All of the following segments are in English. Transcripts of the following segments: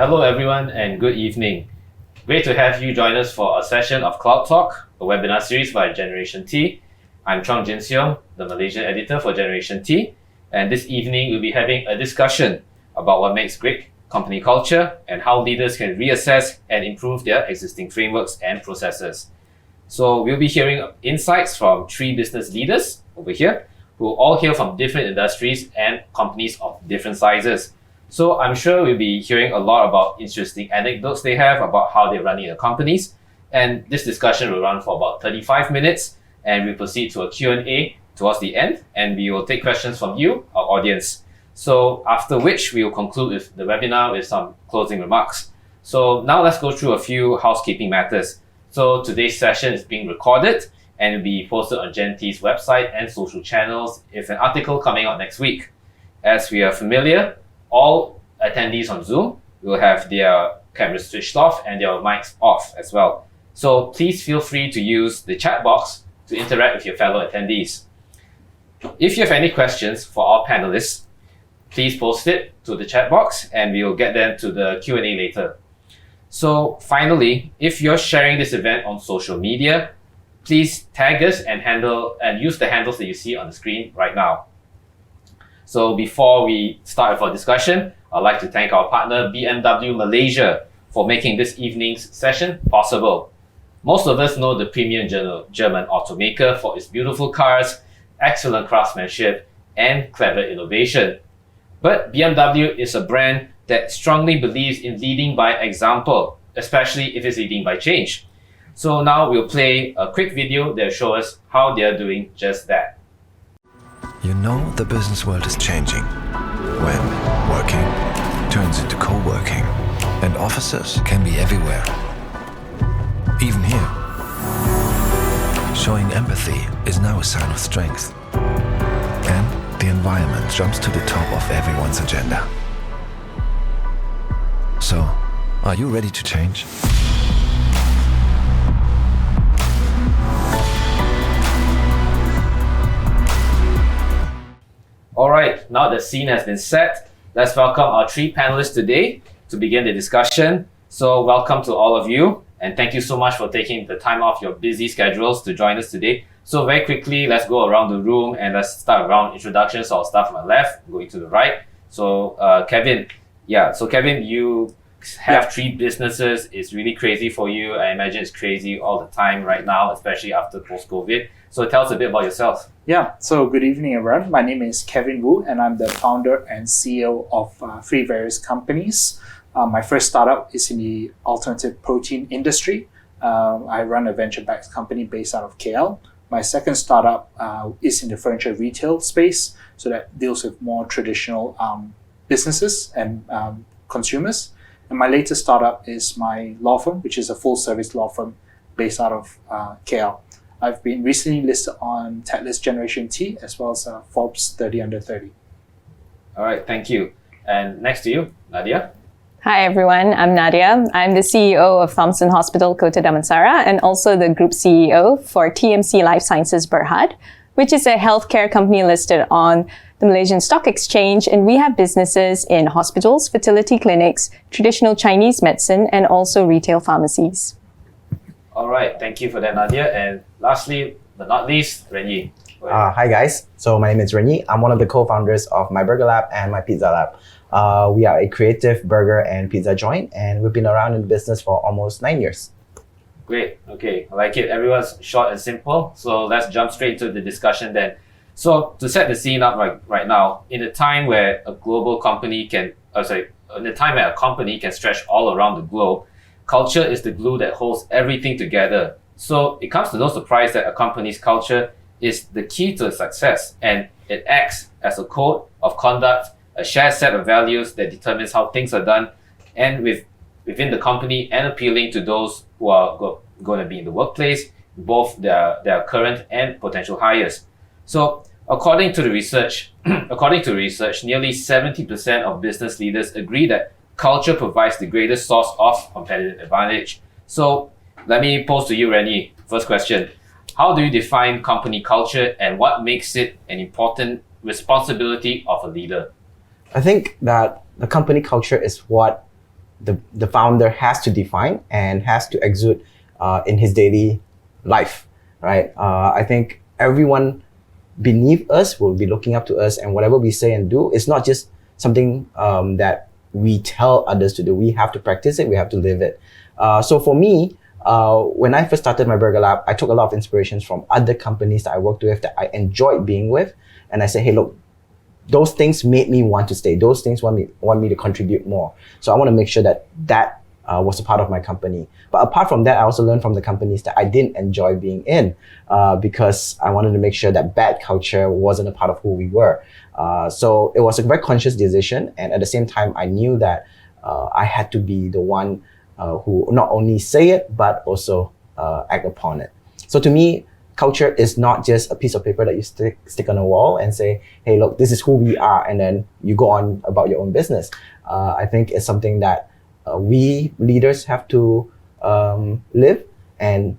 Hello everyone and good evening. Great to have you join us for a session of Cloud Talk, a webinar series by Gen.T. I'm Chong Jinn Xiung, the Malaysian editor for Gen.T, and this evening we'll be having a discussion about what makes great company culture and how leaders can reassess and improve their existing frameworks and processes. So we'll be hearing insights from 3 business leaders over here who all hail from different industries and companies of different sizes. So I'm sure we'll be hearing a lot about interesting anecdotes they have about how they're running their companies. And this discussion will run for about 35 minutes and we'll proceed to a Q&A towards the end, and we will take questions from you, our audience. So after which we will conclude with the webinar with some closing remarks. So now let's go through a few housekeeping matters. So today's session is being recorded and will be posted on Gen.T's website and social channels with an article coming out next week. As we are familiar, all attendees on Zoom will have their cameras switched off and their mics off as well. So please feel free to use the chat box to interact with your fellow attendees. If you have any questions for our panelists, please post it to the chat box and we will get them to the Q&A later. So finally, if you're sharing this event on social media, please tag us and use the handles that you see on the screen right now. So before we start with our discussion, I'd like to thank our partner BMW Malaysia for making this evening's session possible. Most of us know the premium German automaker for its beautiful cars, excellent craftsmanship, and clever innovation. But BMW is a brand that strongly believes in leading by example, especially if it's leading by change. So now we'll play a quick video that will show us how they're doing just that. You know the business world is changing when working turns into co-working and offices can be everywhere, even here. Showing empathy is now a sign of strength, and the environment jumps to the top of everyone's agenda. So, are you ready to change? Alright, now the scene has been set, let's welcome our 3 panelists today to begin the discussion. So welcome to all of you, and thank you so much for taking the time off your busy schedules to join us today. So very quickly, let's go around the room and let's start around introductions. So I'll start from my left, going to the right. So Kevin, Kevin, you have 3 businesses. It's really crazy for you. I imagine it's crazy all the time right now, especially after post-COVID. So tell us a bit about yourself. Yeah, so good evening everyone. My name is Kevin Wu and I'm the founder and CEO of 3 various companies. My first startup is in the alternative protein industry. I run a venture-backed company based out of KL. My second startup is in the furniture retail space, so that deals with more traditional businesses and consumers. And my latest startup is my law firm, which is a full-service law firm based out of KL. I've been recently listed on TechList Gen.T as well as Forbes 30 Under 30. All right, thank you. And next to you, Nadiah. Hi everyone, I'm Nadiah. I'm the CEO of Thomson Hospital, Kota, Damansara, and also the Group CEO for TMC Life Sciences Berhad, which is a healthcare company listed on the Malaysian Stock Exchange. And we have businesses in hospitals, fertility clinics, traditional Chinese medicine, and also retail pharmacies. All right, thank you for that, Nadiah. And lastly, but not least, Ren Yi. Hi guys, so my name is Ren Yi. I'm one of the co-founders of MyBurgerLab and MyPizzaLab. We are a creative burger and pizza joint, and we've been around in the business for almost 9 years. Great, okay, I like it. Everyone's short and simple, so let's jump straight to the discussion then. So to set the scene up right now, in a time where a company can stretch all around the globe, culture is the glue that holds everything together. So it comes to no surprise that a company's culture is the key to success, and it acts as a code of conduct, a shared set of values that determines how things are done and within the company, and appealing to those who are going to be in the workplace, both their current and potential hires. So according to research, nearly 70% of business leaders agree that culture provides the greatest source of competitive advantage. So let me pose to you, Ren Yi, first question. How do you define company culture and what makes it an important responsibility of a leader? I think that the company culture is what the founder has to define and has to exude in his daily life, right? I think everyone beneath us will be looking up to us, and whatever we say and do, it's not just something that we tell others to do. We have to practice it, we have to live it. So for me, when I first started MyBurgerLab, I took a lot of inspirations from other companies that I worked with that I enjoyed being with. And I said, hey, look, those things made me want to stay. Those things want me to contribute more. So I want to make sure that was a part of my company. But apart from that, I also learned from the companies that I didn't enjoy being in because I wanted to make sure that bad culture wasn't a part of who we were. So it was a very conscious decision. And at the same time, I knew that I had to be the one who not only say it, but also act upon it. So to me, culture is not just a piece of paper that you stick on a wall and say, hey, look, this is who we are, and then you go on about your own business. I think it's something that we leaders have to live and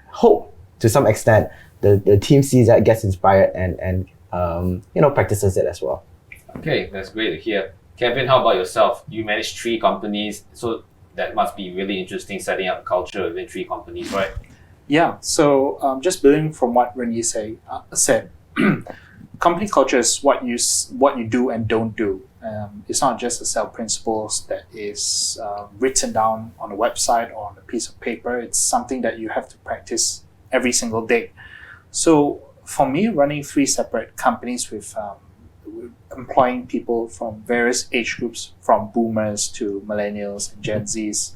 hope to some extent the team sees that, gets inspired, and practices it as well. Okay, that's great to hear. Kevin, how about yourself? You manage 3 companies, so that must be really interesting setting up a culture within 3 companies, right? Yeah, so just building from what Ren Yi said, company culture is what you do and don't do. It's not just a set of principles that is written down on a website or on a piece of paper. It's something that you have to practice every single day. So for me, running 3 separate companies with employing people from various age groups, from boomers to millennials and Gen Zs,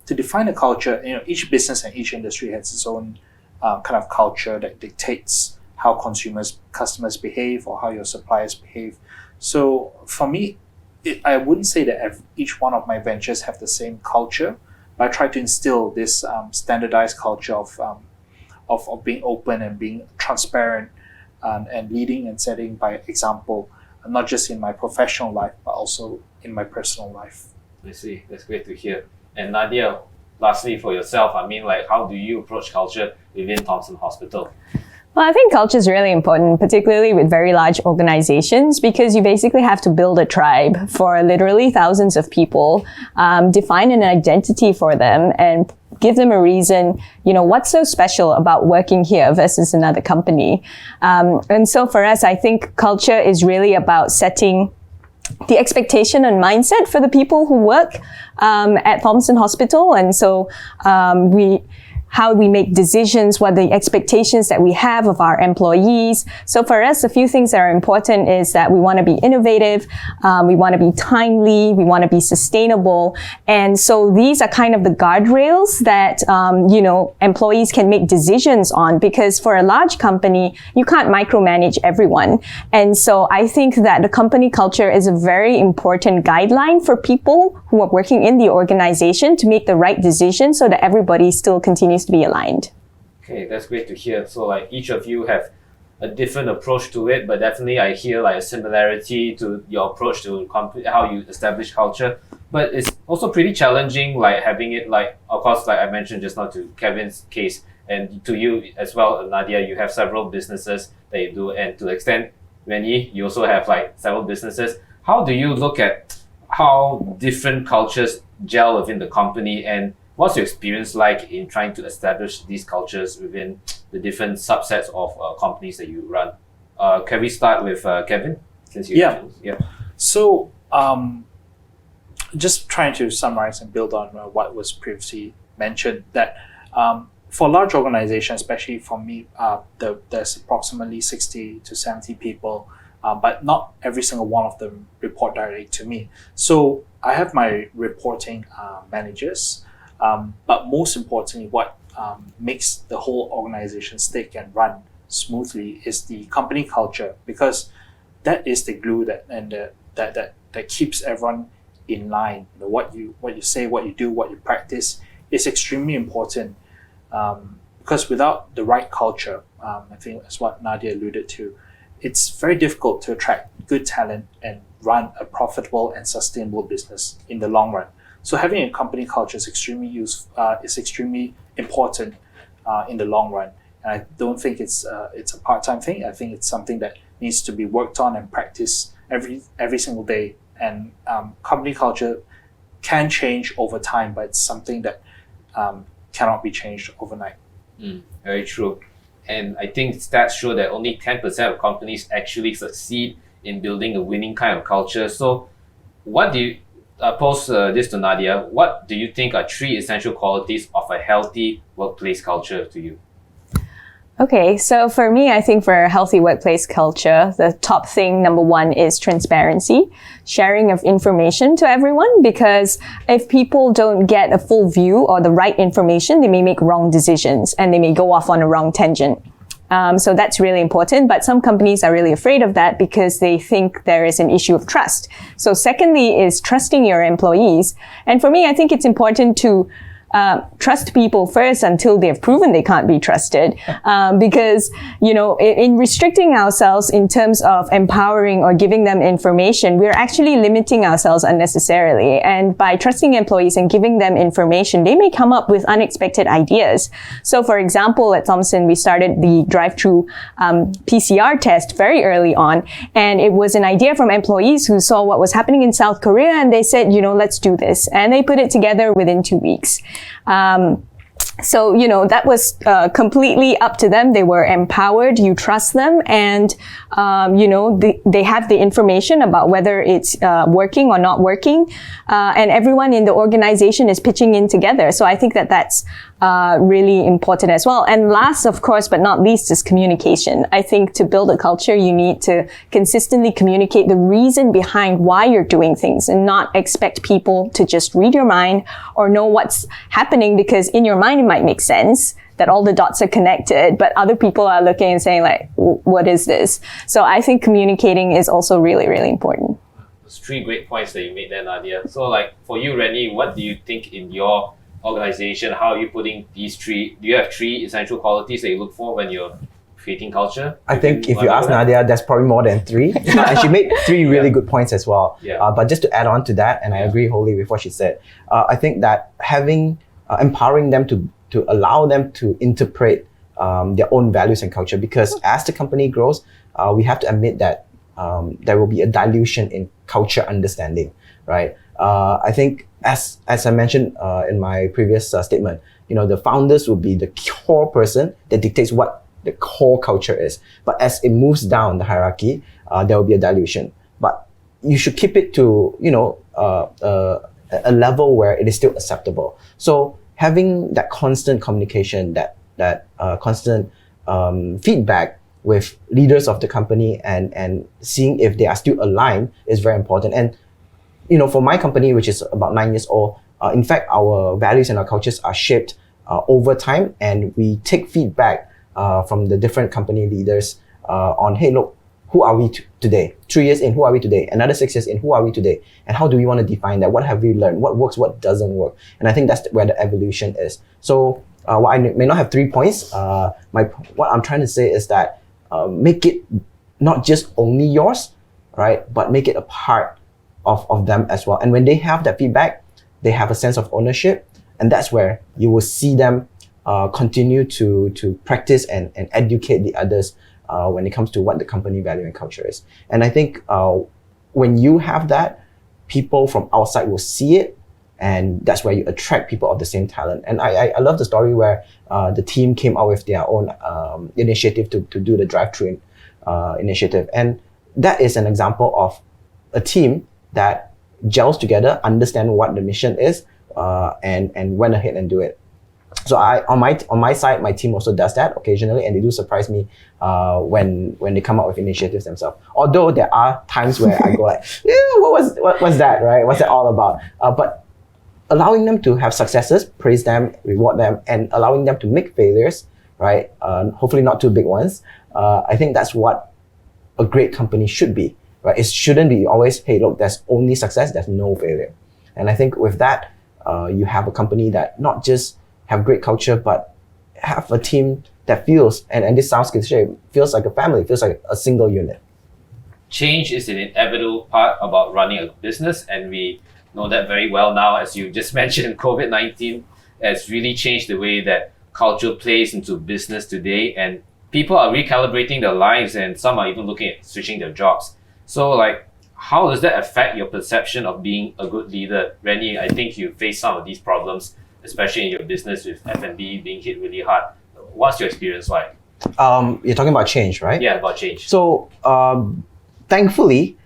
to define a culture, each business and each industry has its own kind of culture that dictates how customers behave or how your suppliers behave. So for me, I wouldn't say that each one of my ventures have the same culture, but I try to instill this standardized culture of being open and being transparent and leading and setting by example, not just in my professional life, but also in my personal life. I see. That's great to hear. And Nadiah, lastly for yourself, how do you approach culture within Thomson Hospital? Well, I think culture is really important, particularly with very large organizations, because you basically have to build a tribe for literally thousands of people, define an identity for them, and give them a reason, what's so special about working here versus another company. And so for us, I think culture is really about setting the expectation and mindset for the people who work at Thomson Hospital. And so how we make decisions, what the expectations that we have of our employees. So for us, a few things that are important is that we want to be innovative, we want to be timely, we want to be sustainable. And so these are kind of the guardrails that, employees can make decisions on, because for a large company, you can't micromanage everyone. And so I think that the company culture is a very important guideline for people who are working in the organization to make the right decision so that everybody still continues to be aligned. Okay, that's great to hear. So each of you have a different approach to it, but definitely I hear a similarity to your approach to how you establish culture. But it's also pretty challenging having it of course, I mentioned just now to Kevin's case, and to you as well, Nadiah, you have several businesses that you do, and to the extent, Ren Yi, you also have several businesses. How do you look at how different cultures gel within the company, and what's your experience like in trying to establish these cultures within the different subsets of companies that you run? Can we start with Kevin? Since you Yeah. So just trying to summarize and build on what was previously mentioned, that for large organizations, especially for me, there's approximately 60 to 70 people, but not every single one of them report directly to me. So I have my reporting managers, but most importantly, what makes the whole organization stick and run smoothly is the company culture, because that is the glue that keeps everyone in line. What you say, what you do, what you practice is extremely important, because without the right culture, I think that's what Nadiah alluded to, it's very difficult to attract good talent and run a profitable and sustainable business in the long run. So having a company culture is extremely important in the long run. And I don't think it's a part-time thing. I think it's something that needs to be worked on and practiced every single day. And company culture can change over time, but it's something that cannot be changed overnight. Very true. And I think stats show that only 10% of companies actually succeed in building a winning kind of culture. So what do you, pose this to Nadiah, what do you think are 3 essential qualities of a healthy workplace culture to you? Okay, so for me, I think for a healthy workplace culture, the top thing, number 1, is transparency, sharing of information to everyone, because if people don't get a full view or the right information, they may make wrong decisions and they may go off on a wrong tangent. So that's really important, but some companies are really afraid of that because they think there is an issue of trust. So secondly is trusting your employees. And for me, I think it's important to trust people first until they've proven they can't be trusted. Because, in restricting ourselves in terms of empowering or giving them information, we're actually limiting ourselves unnecessarily. And by trusting employees and giving them information, they may come up with unexpected ideas. So for example, at Thomson, we started the drive-through PCR test very early on. And it was an idea from employees who saw what was happening in South Korea, and they said, let's do this. And they put it together within 2 weeks. So, that was completely up to them. They were empowered. You trust them. And, they have the information about whether it's working or not working. And everyone in the organization is pitching in together. So I think that that's really important as well. And last, of course, but not least, is communication. I think to build a culture, you need to consistently communicate the reason behind why you're doing things and not expect people to just read your mind or know what's happening, because in your mind, it might make sense that all the dots are connected, but other people are looking and saying like, what is this? So I think communicating is also really, really important. Those 3 great points that you made there, Nadiah. So like for you, Rennie, what do you think in your organization, how are you putting these 3, do you have 3 essential qualities that you look for when you're creating culture? I think if you ask Nadiah, there's probably more than 3. And she made 3 really good points as well. But just to add on to that, and I agree wholly with what she said, I think that empowering them to allow them to interpret their own values and culture, because as the company grows, we have to admit that there will be a dilution in culture understanding, right? I think as I mentioned in my previous statement, the founders will be the core person that dictates what the core culture is. But as it moves down the hierarchy, there will be a dilution. But you should keep it to, a level where it is still acceptable. So having that constant communication, that constant feedback with leaders of the company and seeing if they are still aligned is very important. And for my company, which is about 9 years old, in fact, our values and our cultures are shaped over time, and we take feedback from the different company leaders on, hey, look, who are we today? 3 years in, who are we today? Another 6 years in, who are we today? And how do we want to define that? What have we learned? What works, what doesn't work? And I think that's where the evolution is. So while I may not have 3 points, what I'm trying to say is that make it not just only yours, right? But make it a part of them as well. And when they have that feedback, they have a sense of ownership. And that's where you will see them continue to practice and educate the others when it comes to what the company value and culture is. And I think when you have that, people from outside will see it, and that's where you attract people of the same talent. And I love the story where the team came out with their own initiative to do the drive-thru initiative. And that is an example of a team that gels together, understand what the mission is, and went ahead and do it. So on my side, my team also does that occasionally, and they do surprise me when they come up with initiatives themselves. Although there are times where I go like, what was that, right? What's that all about? But allowing them to have successes, praise them, reward them, and allowing them to make failures, right? Hopefully not too big ones. I think that's what a great company should be, right? It shouldn't be always, hey, look, there's only success, there's no failure. And I think with that, you have a company that not just have great culture, but have a team that feels, and this sounds cliche, feels like a family, feels like a single unit. Change is an inevitable part about running a business, and we know that very well now. As you just mentioned, COVID-19 has really changed the way that culture plays into business today, and people are recalibrating their lives, and some are even looking at switching their jobs. So how does that affect your perception of being a good leader? Rennie, I think you face some of these problems, especially in your business with F&B being hit really hard. What's your experience like? You're talking about change, right? Yeah, about change. So, thankfully,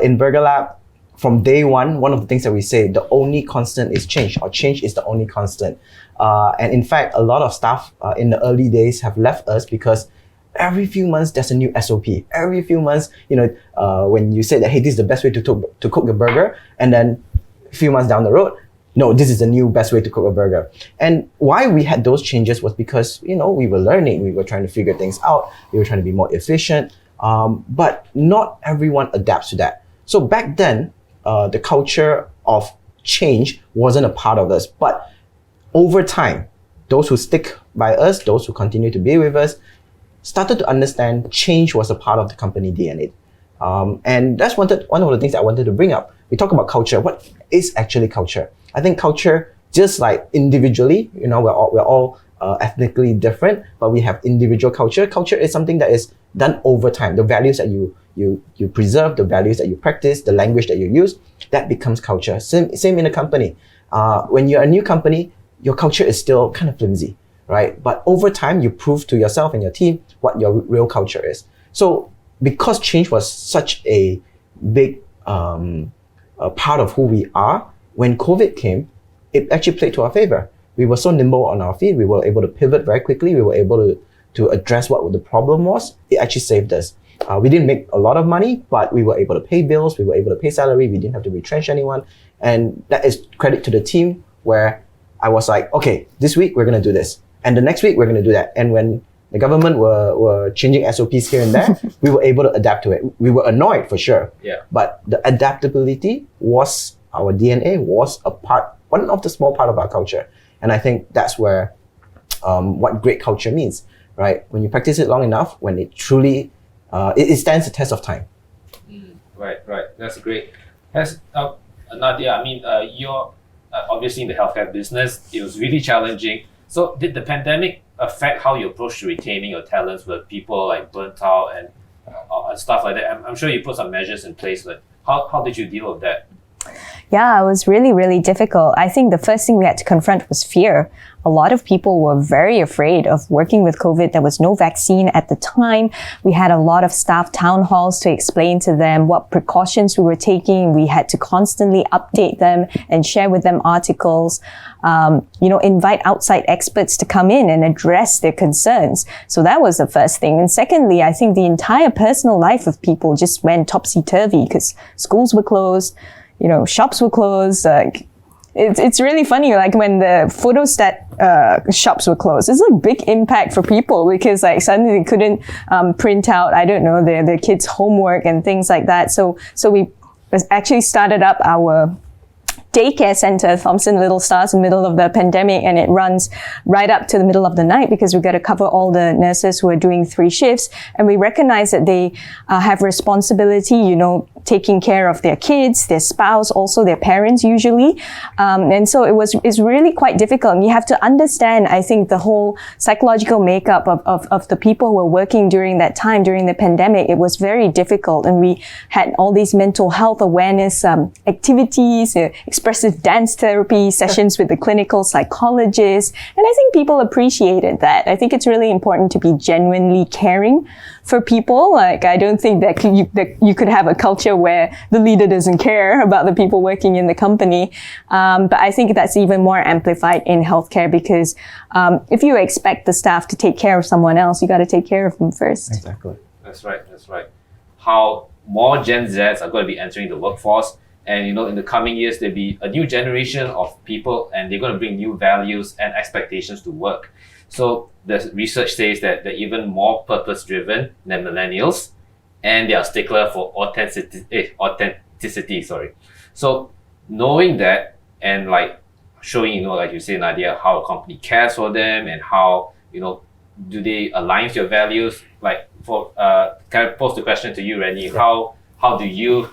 in BurgerLab, from day one of the things that we say, the only constant is change, or change is the only constant. And in fact, a lot of staff in the early days have left us because every few months there's a new SOP. Every few months, when you say that, hey, this is the best way to cook a burger, and then a few months down the road, no, this is the new best way to cook a burger. And why we had those changes was because, we were learning, we were trying to figure things out, we were trying to be more efficient, but not everyone adapts to that. So back then, the culture of change wasn't a part of us. But over time, those who stick by us, those who continue to be with us, started to understand change was a part of the company DNA. And that's one of the things I wanted to bring up. We talk about culture. What is actually culture? I think culture, just like individually, we're all ethnically different, but we have individual culture. Culture is something that is done over time. The values that you preserve, the values that you practice, the language that you use, that becomes culture. Same in a company. When you're a new company, your culture is still kind of flimsy, right? But over time, you prove to yourself and your team what your real culture is. So because change was such a big a part of who we are, when COVID came, it actually played to our favor. We were so nimble on our feet. We were able to pivot very quickly. We were able to address what the problem was. It actually saved us. We didn't make a lot of money, but we were able to pay bills. We were able to pay salary. We didn't have to retrench anyone. And that is credit to the team, where I was like, okay, this week we're going to do this. And the next week we're going to do that. And when the government were changing SOPs here and there, we were able to adapt to it. We were annoyed for sure. Yeah. But the adaptability was our DNA, was one of the small part of our culture. And I think that's where what great culture means, right? When you practice it long enough, when it truly, it stands the test of time. Right. That's great. Nadiah, I mean, you're obviously in the healthcare business. It was really challenging. So did the pandemic affect how you approach retaining your talents? Were people like burnt out and stuff like that? I'm sure you put some measures in place, but how did you deal with that? Yeah, it was really, really difficult. I think the first thing we had to confront was fear. A lot of people were very afraid of working with COVID. There was no vaccine at the time. We had a lot of staff town halls to explain to them what precautions we were taking. We had to constantly update them and share with them articles, invite outside experts to come in and address their concerns. So that was the first thing. And secondly, I think the entire personal life of people just went topsy-turvy because schools were closed, shops were closed. It's really funny, like when the photostat shops were closed, it's a big impact for people because suddenly they couldn't print out, I don't know, their kids' homework and things like that. So we actually started up our daycare center, Thomson Little Stars, in the middle of the pandemic, and it runs right up to the middle of the night because we've got to cover all the nurses who are doing 3 shifts. And we recognize that they have responsibility, taking care of their kids, their spouse, also their parents usually. And so it's really quite difficult. And you have to understand, I think, the whole psychological makeup of the people who were working during that time, during the pandemic. It was very difficult. And we had all these mental health awareness activities, expressive dance therapy sessions with the clinical psychologist. And I think people appreciated that. I think it's really important to be genuinely caring for people. I don't think that you could have a culture where the leader doesn't care about the people working in the company. But I think that's even more amplified in healthcare because if you expect the staff to take care of someone else, you got to take care of them first. Exactly. That's right. How more Gen Zs are going to be entering the workforce. And in the coming years, there'll be a new generation of people and they're going to bring new values and expectations to work. So the research says that they're even more purpose-driven than millennials and they are stickler for authenticity. So knowing that and showing, like you say, Nadiah, how a company cares for them and how, do they align with your values? Can I pose the question to you, Rennie? How do you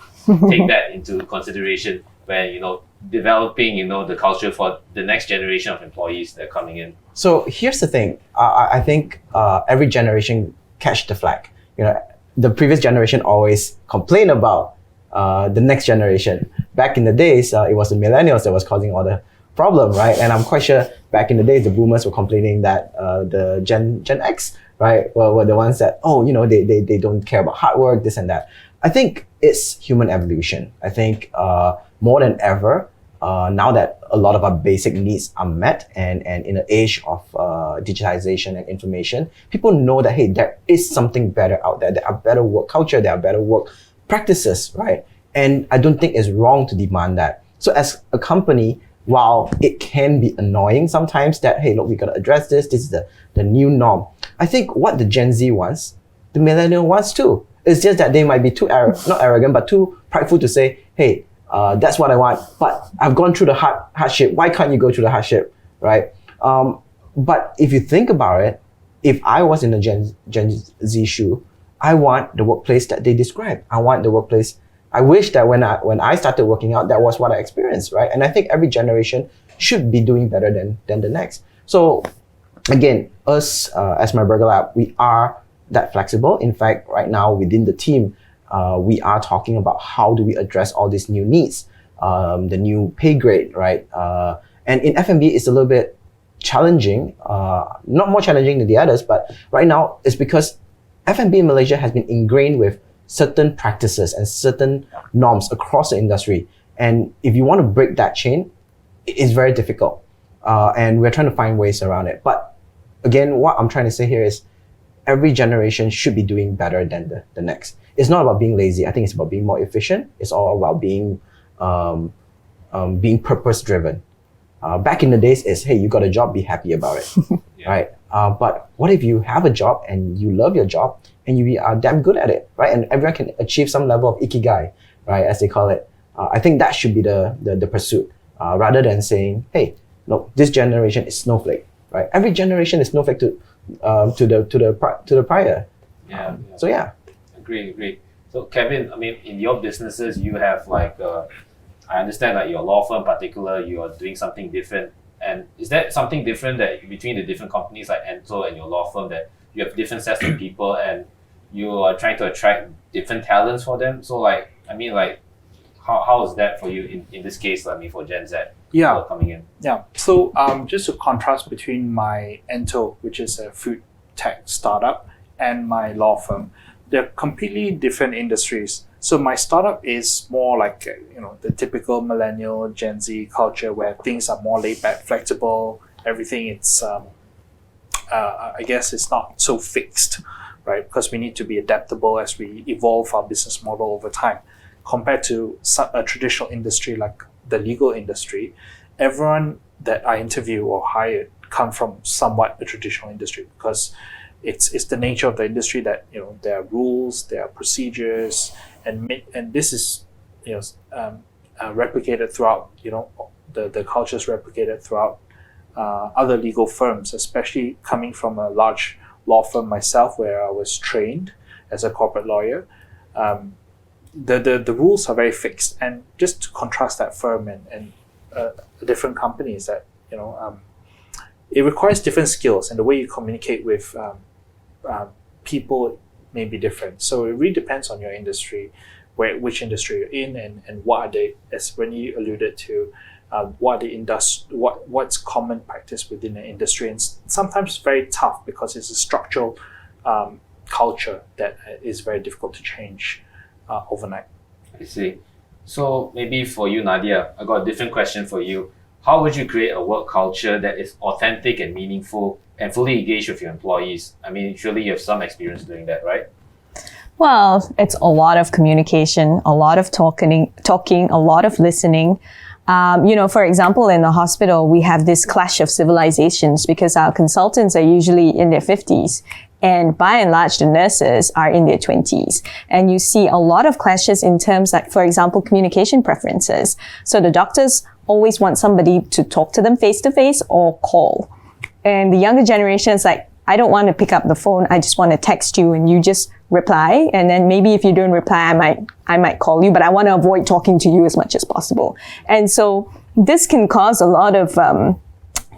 take that into consideration when developing the culture for the next generation of employees that are coming in? So here's the thing. I think every generation catch the flag. The previous generation always complain about the next generation. Back in the days, it was the millennials that was causing all the problem, right? And I'm quite sure back in the days, the boomers were complaining that the Gen X, right, were the ones that, they don't care about hard work, this and that. I think it's human evolution. I think more than ever, now that a lot of our basic needs are met and in an age of digitization and information, people know that, hey, there is something better out there. There are better work culture, there are better work practices, right? And I don't think it's wrong to demand that. So as a company, while it can be annoying sometimes that, hey, look, we got to address this is the new norm. I think what the Gen Z wants, the millennial wants too. It's just that they might be too, not arrogant, but too prideful to say, hey, that's what I want, but I've gone through the hardship. Why can't you go through the hardship, right? But if you think about it, if I was in a Gen Z shoe, I want the workplace that they describe. I want the workplace. I wish that when I started working out, that was what I experienced, right? And I think every generation should be doing better than the next. So again, us as MyBurgerLab, we are that flexible. In fact, right now within the team, we are talking about how do we address all these new needs, the new pay grade, right? And in F&B, it's a little bit challenging, not more challenging than the others, but right now it's because F&B in Malaysia has been ingrained with certain practices and certain norms across the industry. And if you want to break that chain, it's very difficult. And we're trying to find ways around it. But again, what I'm trying to say here is every generation should be doing better than the next. It's not about being lazy. I think it's about being more efficient. It's all about being purpose-driven. Back in the days, it's, hey, you got a job, be happy about it, right? But what if you have a job and you love your job and you are damn good at it, right? And everyone can achieve some level of ikigai, right, as they call it. I think that should be the pursuit, rather than saying, hey, look, this generation is snowflake, right? Every generation is snowflake to the prior. Yeah. So yeah. Agree. So Kevin, I mean, in your businesses, you have I understand that your law firm in particular, you are doing something different. And is that something different that between the different companies like Ento and your law firm, that you have different sets of people and you are trying to attract different talents for them? So how is that for you in this case, for Gen Z who are coming in? Yeah. So just to contrast between my Ento, which is a food tech startup, and my law firm, they're completely different industries. So my startup is more like the typical millennial Gen Z culture where things are more laid back, flexible. Everything it's I guess it's not so fixed, right? Because we need to be adaptable as we evolve our business model over time. Compared to a traditional industry like the legal industry, everyone that I interview or hire come from somewhat a traditional industry, because it's the nature of the industry that there are rules, there are procedures, and this is replicated throughout the cultures replicated throughout other legal firms, especially coming from a large law firm myself where I was trained as a corporate lawyer. The rules are very fixed, and just to contrast that firm and different companies, that it requires different skills, and the way you communicate with people may be different. So it really depends on your industry, which industry you're in, and what are they, as Renyi alluded to, what's common practice within the industry. And sometimes very tough because it's a structural culture that is very difficult to change overnight. I see. So maybe for you, Nadiah, I got a different question for you. How would you create a work culture that is authentic and meaningful and fully engaged with your employees? I mean, surely you have some experience doing that, right? Well, it's a lot of communication, a lot of talking, a lot of listening. For example, in the hospital, we have this clash of civilizations because our consultants are usually in their 50s. And by and large, the nurses are in their 20s. And you see a lot of clashes in terms like, for example, communication preferences. So the doctors always want somebody to talk to them face to face or call. And the younger generation is like, I don't want to pick up the phone. I just want to text you and you just reply. And then maybe if you don't reply, I might call you, but I want to avoid talking to you as much as possible. And so this can cause a lot of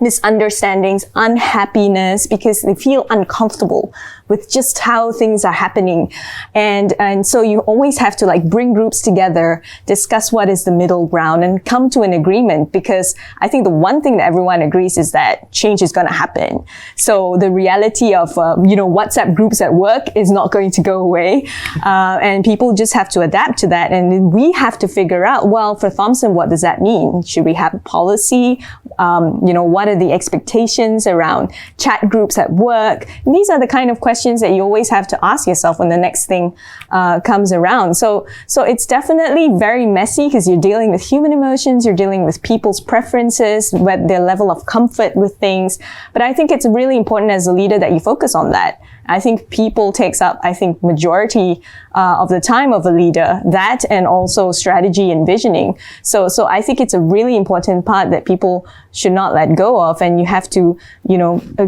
misunderstandings, unhappiness, because they feel uncomfortable with just how things are happening. And so you always have to like bring groups together, discuss what is the middle ground and come to an agreement, because I think the one thing that everyone agrees is that change is going to happen. So the reality of, WhatsApp groups at work is not going to go away. And people just have to adapt to that. And we have to figure out, well, for Thomson, what does that mean? Should we have a policy? What are the expectations around chat groups at work? And these are the kind of questions that you always have to ask yourself when the next thing comes around. So it's definitely very messy because you're dealing with human emotions, you're dealing with people's preferences, their level of comfort with things. But I think it's really important as a leader that you focus on that. I think people takes up, majority of the time of a leader, that and also strategy and visioning. So I think it's a really important part that people should not let go of, and you have to,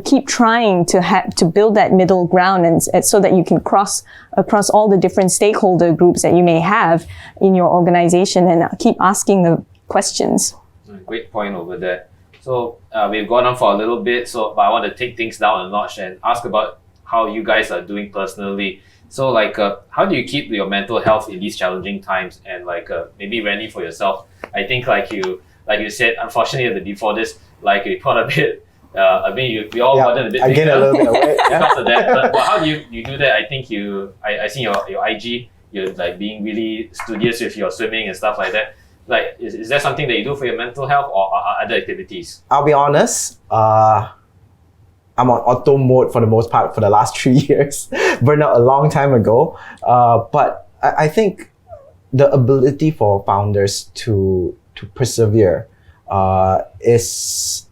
keep trying to build that middle ground and so that you can cross across all the different stakeholder groups that you may have in your organization and keep asking the questions. Great point over there. So we've gone on for a little bit, but I want to take things down a notch and ask about how you guys are doing personally. So how do you keep your mental health in these challenging times? And maybe Randy, for yourself, I think like you said, unfortunately before this, you put a bit, we all wanted a bit I gained a little bit of weight because of that. But how do you do that? I think I see your IG, you're being really studious with your swimming and stuff like that. Is that something that you do for your mental health or other activities? I'll be honest, I'm on auto mode for the most part for the last 3 years. Burned out a long time ago. But I think the ability for founders to persevere is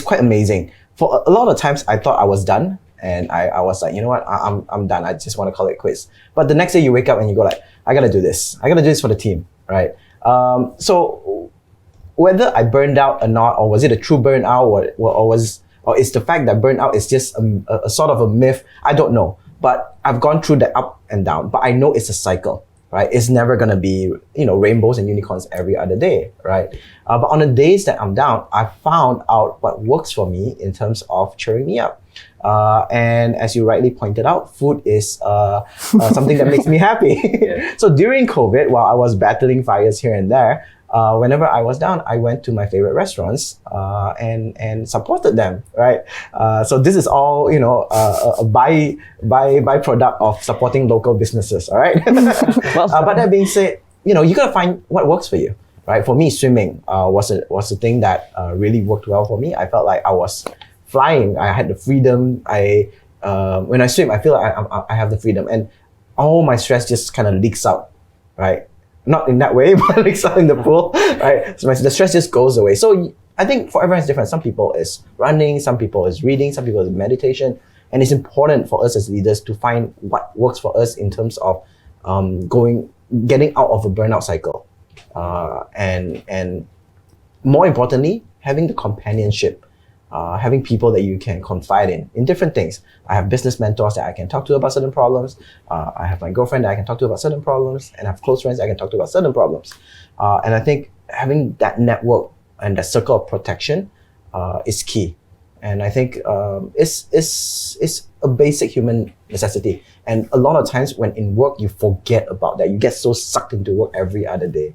quite amazing. For a lot of times, I thought I was done. And I was like, you know what, I'm done. I just want to call it quits. But the next day you wake up and you go like, I gotta do this. I gotta do this for the team, right? So whether I burned out or not, or was it a true burnout, or is the fact that burnout is just a sort of a myth, I don't know. But I've gone through that up and down. But I know it's a cycle, right? It's never gonna be, rainbows and unicorns every other day, right? But on the days that I'm down, I found out what works for me in terms of cheering me up. And as you rightly pointed out, food is something that makes me happy. Yeah. So during COVID, while I was battling fires here and there, whenever I was down, I went to my favorite restaurants and supported them, right? So this is all, a byproduct of supporting local businesses, all right? But that being said, you gotta find what works for you, right? For me, swimming was a thing that really worked well for me. I felt like I was flying. I had the freedom. When I swim, I feel like I have the freedom, and all my stress just kind of leaks out, right? Not in that way, but leaks out in the pool, right? So the stress just goes away. So I think for everyone it's different. Some people is running, some people is reading, some people is meditation, and it's important for us as leaders to find what works for us in terms of getting out of a burnout cycle, and more importantly, having the companionship. Having people that you can confide in different things. I have business mentors that I can talk to about certain problems. I have my girlfriend that I can talk to about certain problems, and I have close friends that I can talk to about certain problems. And I think having that network and that circle of protection is key. And I think it's a basic human necessity. And a lot of times when in work, you forget about that. You get so sucked into work every other day.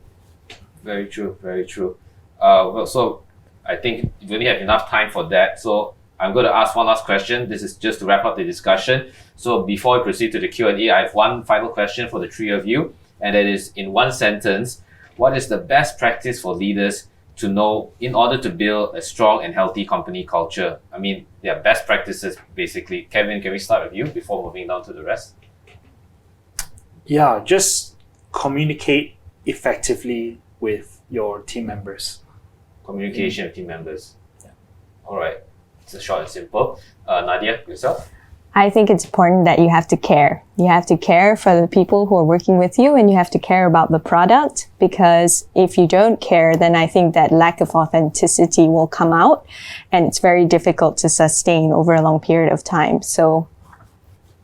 Very true, very true. So I think we only have enough time for that. So I'm going to ask one last question. This is just to wrap up the discussion. So before we proceed to the Q&A, I have one final question for the three of you. And that is, in one sentence, what is the best practice for leaders to know in order to build a strong and healthy company culture? I mean, best practices, basically. Kevin, can we start with you before moving down to the rest? Yeah, just communicate effectively with your team members. Communication with team members. Yeah. All right. It's short and simple. Nadiah, yourself? I think it's important that you have to care. You have to care for the people who are working with you, and you have to care about the product, because if you don't care, then I think that lack of authenticity will come out, and it's very difficult to sustain over a long period of time. So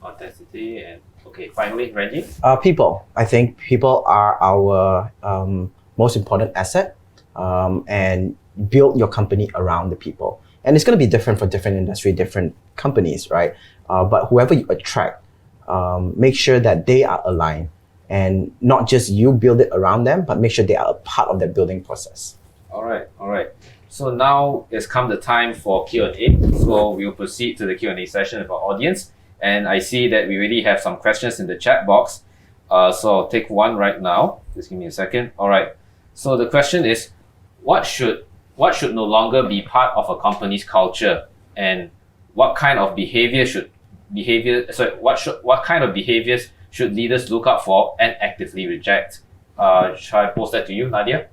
authenticity, and okay, finally, Reggie? People. I think people are our most important asset, and build your company around the people. And it's going to be different for different industry, different companies, right? But whoever you attract, make sure that they are aligned, and not just you build it around them, but make sure they are a part of that building process. All right. So now it's come the time for Q&A. So we'll proceed to the Q&A session with our audience. And I see that we already have some questions in the chat box. So I'll take one right now. Just give me a second. All right. So the question is, what should no longer be part of a company's culture, and what kind of what kind of behaviors should leaders look out for and actively reject? Shall I post that to you, Nadiah?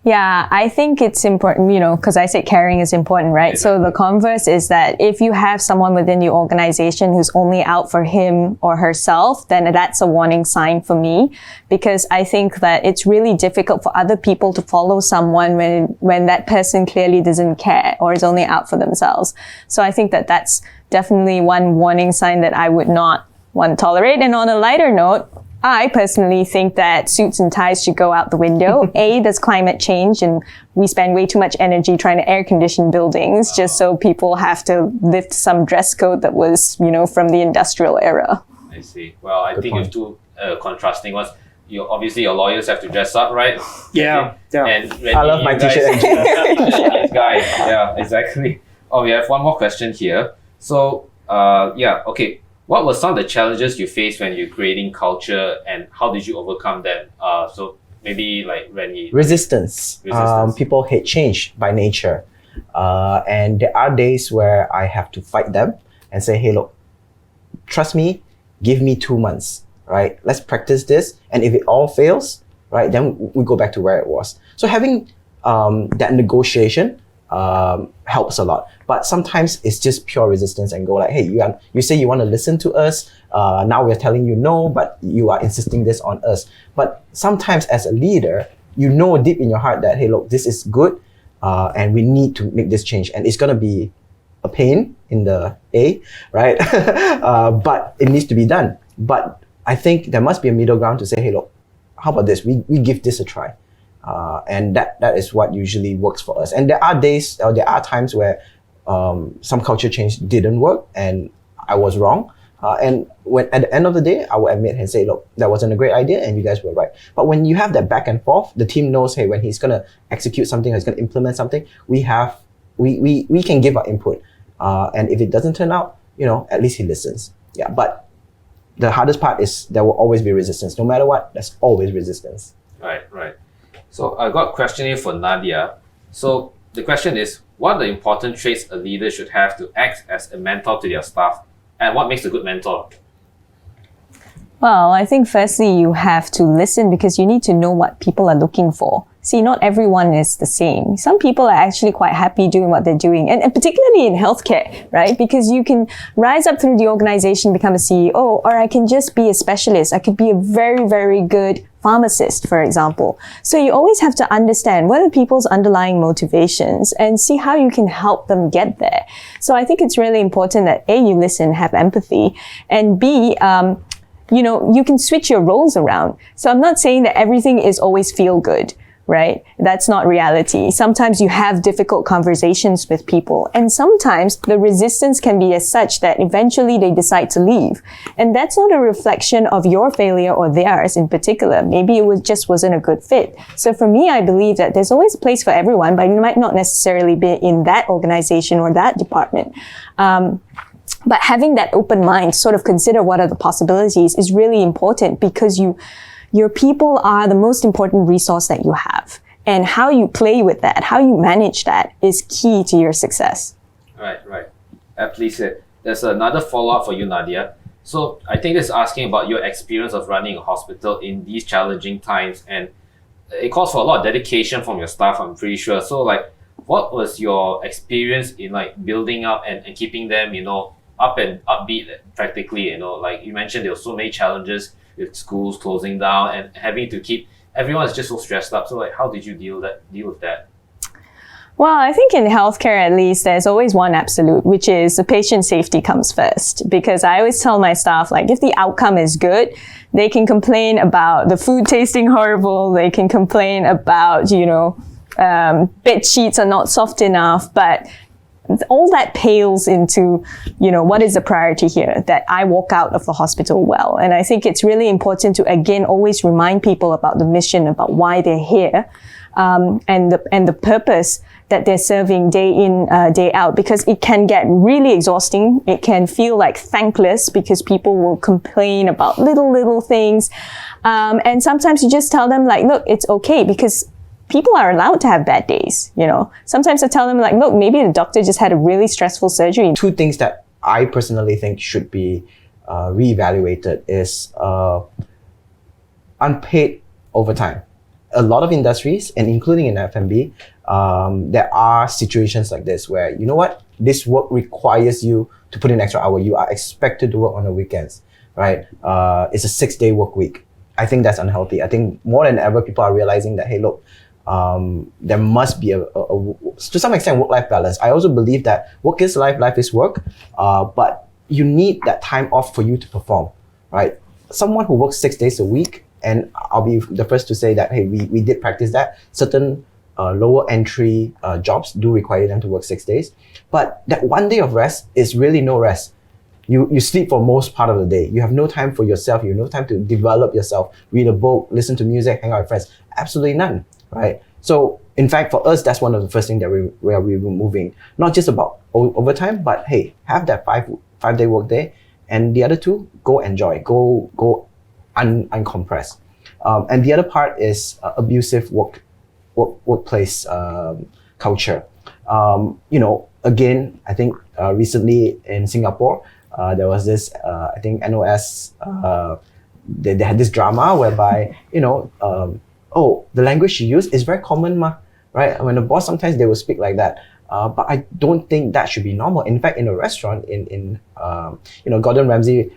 Yeah, I think it's important, because I said caring is important, right? Exactly. So the converse is that if you have someone within your organization who's only out for him or herself, then that's a warning sign for me, because I think that it's really difficult for other people to follow someone when that person clearly doesn't care or is only out for themselves. So I think that that's definitely one warning sign that I would not want to tolerate. And on a lighter note, I personally think that suits and ties should go out the window. There's climate change, and we spend way too much energy trying to air condition buildings just so people have to lift some dress code that was, from the industrial era. I see. Well, I Good think point. if two contrasting ones, obviously your lawyers have to dress up, right? Yeah. And I love my t-shirt and This guy. Yeah, exactly. Oh, we have one more question here. So, okay. What were some of the challenges you faced when you're creating culture, and how did you overcome them? So maybe like Ren Yi. Resistance. Resistance. People hate change by nature. And there are days where I have to fight them and say, hey, look, trust me, give me 2 months, right? Let's practice this. And if it all fails, right, then we go back to where it was. So having that negotiation helps a lot. But sometimes it's just pure resistance and go like, hey, you say you want to listen to us. Now we're telling you no, but you are insisting this on us. But sometimes as a leader, you know deep in your heart that, hey, look, this is good, and we need to make this change. And it's going to be a pain in the A, right? But it needs to be done. But I think there must be a middle ground to say, hey, look, how about this? We give this a try. And that is what usually works for us. And there are days, or there are times where some culture change didn't work and I was wrong. And when at the end of the day, I will admit and say, look, that wasn't a great idea and you guys were right. But when you have that back and forth, the team knows, hey, when he's going to execute something, or he's going to implement something, we can give our input. And if it doesn't turn out, at least he listens. Yeah. But the hardest part is there will always be resistance. No matter what, there's always resistance. Right. So I got a question here for Nadiah. So the question is, what are the important traits a leader should have to act as a mentor to their staff? And what makes a good mentor? Well, I think firstly, you have to listen because you need to know what people are looking for. See, not everyone is the same. Some people are actually quite happy doing what they're doing, and particularly in healthcare, right? Because you can rise up through the organization, become a CEO, or I can just be a specialist. I could be a very, very good pharmacist, for example. So you always have to understand what are people's underlying motivations and see how you can help them get there. So I think it's really important that A, you listen, have empathy, and B, you can switch your roles around. So I'm not saying that everything is always feel good, right? That's not reality. Sometimes you have difficult conversations with people, and sometimes the resistance can be as such that eventually they decide to leave. And that's not a reflection of your failure or theirs in particular. Maybe it just wasn't a good fit. So for me, I believe that there's always a place for everyone, but it might not necessarily be in that organization or that department. But having that open mind, sort of consider what are the possibilities, is really important, because your people are the most important resource that you have. And how you play with that, how you manage that, is key to your success. Right. Aptly said. There's another follow-up for you, Nadiah. So I think it's asking about your experience of running a hospital in these challenging times, and it calls for a lot of dedication from your staff, I'm pretty sure. So what was your experience in building up and keeping them, up and upbeat practically? You mentioned there were so many challenges with schools closing down and having to keep everyone is just so stressed up. So how did you deal with that? Well, I think in healthcare, at least, there's always one absolute, which is the patient safety comes first. Because I always tell my staff, if the outcome is good, they can complain about the food tasting horrible. They can complain about, bed sheets are not soft enough. But all that pales into, what is the priority here? That I walk out of the hospital well. And I think it's really important to, again, always remind people about the mission, about why they're here, and the purpose that they're serving day in, day out, because it can get really exhausting. It can feel like thankless because people will complain about little things. And sometimes you just tell them like, look, it's okay, because people are allowed to have bad days, Sometimes I tell them like, look, maybe the doctor just had a really stressful surgery. Two things that I personally think should be reevaluated is unpaid overtime. A lot of industries, and including in F&B, there are situations like this where, you know what, this work requires you to put in extra hour. You are expected to work on the weekends, right? It's a 6-day work week. I think that's unhealthy. I think more than ever, people are realizing that, hey, look, there must be to some extent, work-life balance. I also believe that work is life, life is work, but you need that time off for you to perform, right? Someone who works 6 days a week, and I'll be the first to say that, hey, we did practice that. Certain lower entry jobs do require them to work 6 days. But that 1 day of rest is really no rest. You sleep for most part of the day. You have no time for yourself. You have no time to develop yourself, read a book, listen to music, hang out with friends. Absolutely none, right? So in fact, for us, that's one of the first things that we are removing. Not just about overtime, but hey, have that five-day work day, and the other two, go enjoy, go uncompress. And the other part is abusive workplace culture. Again, I think recently in Singapore, there was this, I think NOS, they had this drama whereby, the language she used is very common, right? When the boss, sometimes they will speak like that. But I don't think that should be normal. In fact, in a restaurant, Gordon Ramsay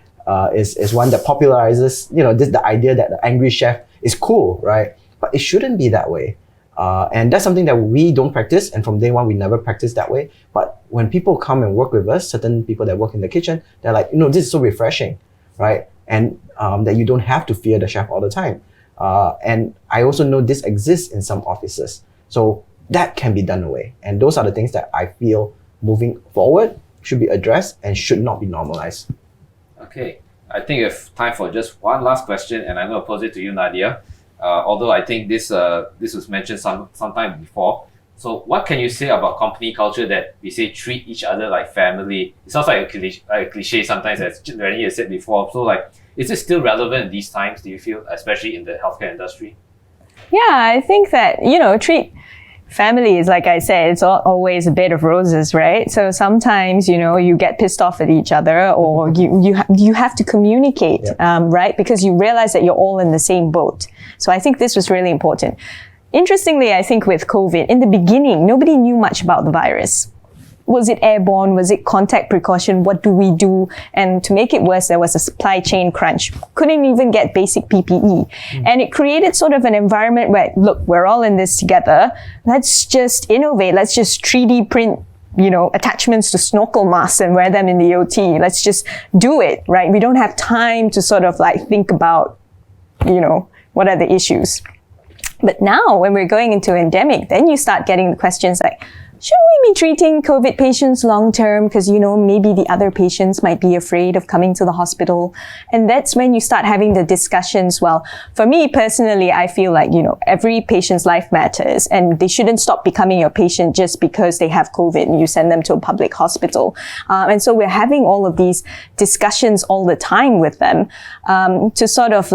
is one that popularizes, the idea that the angry chef is cool, right? But it shouldn't be that way. And that's something that we don't practice. And from day one, we never practice that way. But when people come and work with us, certain people that work in the kitchen, they're like, this is so refreshing, right? And that you don't have to fear the chef all the time. And I also know this exists in some offices. So that can be done away. And those are the things that I feel moving forward should be addressed and should not be normalized. Okay, I think we have time for just one last question, and I'm going to pose it to you, Nadiah. Although I think this was mentioned sometime before. So what can you say about company culture that we say treat each other like family? It sounds like a cliche sometimes, as Chin Ren Yi has said before. So is it still relevant in these times, do you feel, especially in the healthcare industry? Yeah, I think that, treat family is, like I said, it's always a bed of roses, right? So sometimes, you get pissed off at each other, or you have to communicate, right? Because you realize that you're all in the same boat. So I think this was really important. Interestingly, I think with COVID, in the beginning, nobody knew much about the virus. Was it airborne? Was it contact precaution? What do we do? And to make it worse, there was a supply chain crunch. Couldn't even get basic PPE. And it created sort of an environment where, look, we're all in this together. Let's just innovate. Let's just 3D print, attachments to snorkel masks and wear them in the OT. Let's just do it, right? We don't have time to sort of think about, what are the issues. But now when we're going into endemic, then you start getting the questions like, should we be treating COVID patients long-term? Because, maybe the other patients might be afraid of coming to the hospital. And that's when you start having the discussions. Well, for me personally, I feel like, every patient's life matters, and they shouldn't stop becoming your patient just because they have COVID and you send them to a public hospital. And so we're having all of these discussions all the time with them, to sort of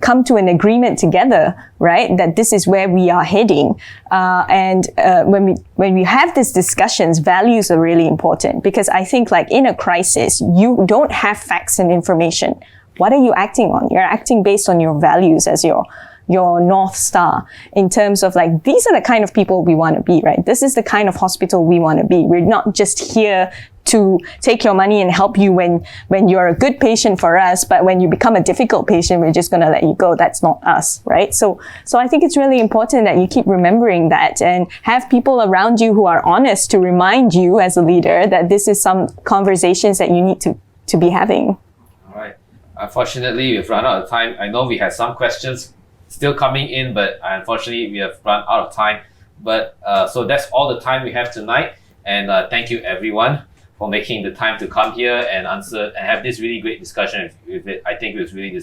come to an agreement together, right? That this is where we are heading. And when we have these discussions, values are really important, because I think in a crisis, you don't have facts and information. What are you acting on? You're acting based on your values as your North Star, in terms of these are the kind of people we want to be, right? This is the kind of hospital we want to be. We're not just here to take your money and help you when you're a good patient for us, but when you become a difficult patient, we're just going to let you go. That's not us, right? So I think it's really important that you keep remembering that, and have people around you who are honest to remind you as a leader that this is some conversations that you need to be having. All right. Unfortunately, we've run out of time. I know we had some questions still coming in, but unfortunately we have run out of time. But so that's all the time we have tonight. And thank you everyone for making the time to come here and answer and have this really great discussion with it. I think it was really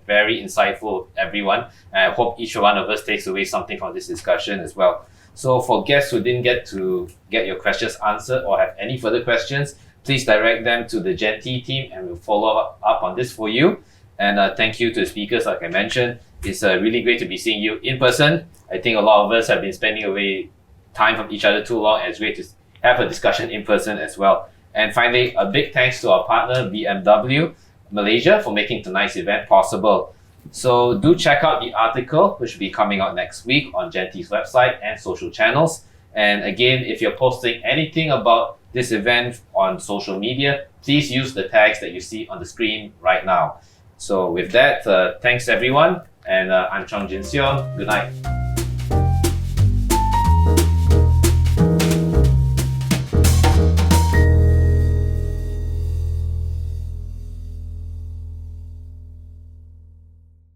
very insightful, everyone. And I hope each one of us takes away something from this discussion as well. So for guests who didn't get to get your questions answered or have any further questions, please direct them to the Gen.T team and we'll follow up on this for you. And thank you to the speakers, like I mentioned. It's really great to be seeing you in person. I think a lot of us have been spending away time from each other too long, and it's great to have a discussion in person as well. And finally, a big thanks to our partner BMW Malaysia for making tonight's event possible. So do check out the article, which will be coming out next week on Gen.T's website and social channels. And again, if you're posting anything about this event on social media, please use the tags that you see on the screen right now. So with that, thanks everyone, and I'm Chong Jinn Xiung. Good night.